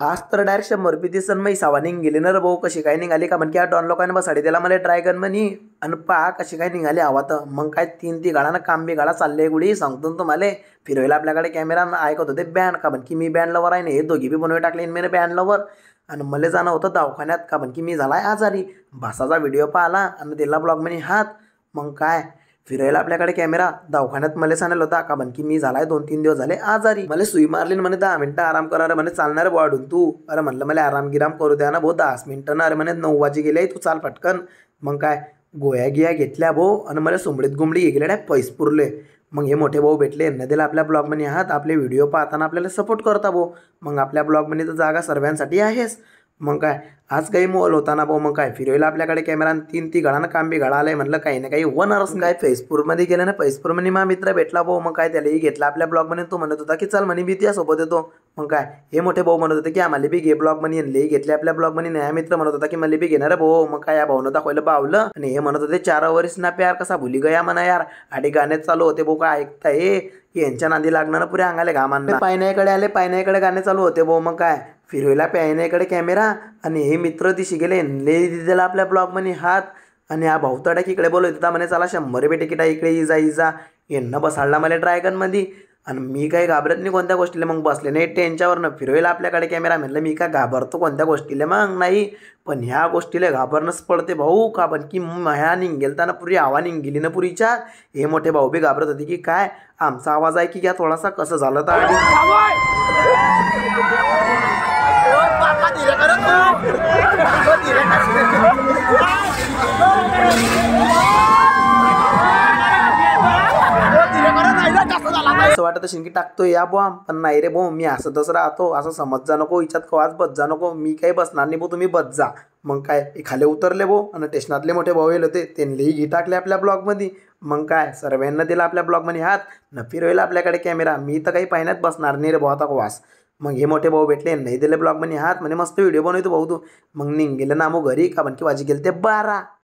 आज तर डायरेक्ट 100 रुपये दिसन मी सावा निघाली ना रे भाऊ. कशी काय निघाली का म्हणकी डॉन लोकांनी बसाडी त्याला मला ड्रॅगन म्हणी आणि पहा कशी काय निघाली हवा. तर मग काय 3 गाळानं काम बी गाळा चालले गुडी सांगतो ना तुम्हाला. फिरवायला आपल्याकडे कॅमेरा ऐकत होते बँड का म्हणकी मी बँड लवर आहे ना. हे दोघी बी बनवून टाकले मी बँड लवर. आणि मला जाणं होतं दवाखान्यात का म्हणकी मी झालाय आजारी. भासाचा व्हिडिओ पाहिला आणि त्याला ब्लॉग म्हणे हात. मग काय फिरायला आपल्याकडे कॅमेरा दवाखान्यात मला सांगितलं होता का म्हणकी मी झालाय 2-3 दिवस झाले आजारी. मला सुई मारली म्हणे 10 मिनिटं आराम करा रे म्हणे. चालणार वाढून तू. अरे म्हणलं मला आराम गिराम करू द्या ना भाऊ 10 मिनिटं ना. अरे म्हणे 9 वाजे गेले तू चाल पटकन. मग काय गोया गिया घेतल्या भाऊ आणि मला सुंबडीत गुंबडी गेले पैसे पुरले. मग हे मोठे भाऊ भेटले यांना दिला आपल्या ब्लॉग म्हणे हात. आपले व्हिडिओ पाहताना आपल्याला सपोर्ट करता भाऊ. मग आपल्या ब्लॉग म्हणे तर जागा सर्वांसाठी आहेच. मग काय आज काही मोल होता ना भाऊ. मग काय फिरवायला आपल्याकडे कॅमेरा 3 गाळानं काम बी गाळा आलाय. म्हणलं काही ना काही होणारच. काय फैजपूरमध्ये गेलं ना. फैजपूरमध्ये मा मित्र भेटला भाऊ. मग काय त्यालाही घेतला आपल्या ब्लॉग म्हणे. तो म्हणत होता की चल म्हणे मी त्यासोबत येतो. मग काय हे मोठे भाऊ म्हणत होते की आम्हाला बी घे ब्लॉग म्हणे. यांनाही घेतले आपल्या ब्लॉग म्हणे. नया मित्र म्हणत होता की मला बी घेणार भाऊ. मग काय या भाऊनं दाखवायला बावलं आणि हे म्हणत होते 4 वर्ष ना प्यार कसा भुली गया म्हणा यार. आणि गाण्यात चालू होते भाऊ. काय ऐकताय यांच्या नांदी लागणार पुऱ्या अंगाले घामांना. पायण्याकडे आले पायण्याकडे गाणे चालू होते भाऊ. मग काय फिरवायला पायण्याकडे कॅमेरा आणि हे मित्र दिशी गेले दिला आपल्या ब्लॉग म्हणे हात. आणि हा भाऊ तडा इकडे बोलत होता म्हणे चला 100 रुपये तिकीट आहे इकडे इजा यांना बसाडला मला ड्रॅगन मध्ये. आणि मी काही घाबरत नाही कोणत्या गोष्टीला. मग बसले नाही टेन्च्यावरनं. फिरवायला आपल्याकडे कॅमेरा म्हणलं मी काय घाबरतो कोणत्या गोष्टीला मग नाही. पण ह्या गोष्टीला घाबरणंच पडते भाऊ. का पण की ह्या निघेलताना पुरी हवा निघेली ना पुरीच्या. हे मोठे भाऊ बी घाबरत होते की काय आमचा आवाज आहे की घ्या थोडासा कसं झालं तर. असं वाटत शिंकी टाकतोय या बॉम्ब. पण नाही रे भाऊ मी असं तसं राहतो. असं समज जा नको हिच्यात कवाच बस जा नको. मी काही बसणार नाही भाऊ तुम्ही बस जा. मग काय खाली उतरले भाऊ आणि स्टेशनातले मोठे भाऊ येले होते त्यांनीही घी टाकले आपल्या ब्लॉगमध्ये. मग काय सर्वांना दिला आपल्या ब्लॉगमध्ये हात न फिरवायला आपल्याकडे कॅमेरा. मी तर काही पाहण्यात बसणार नाही रे भाऊ आता वास. मग हे मोठे भाऊ भेटले नाही दिले ब्लॉग म्हणे हात म्हणे मस्त व्हिडिओ बनवतो भाऊ तू. मग निघ गेलं ना मग घरी का पण की वाजी गेले ते 12.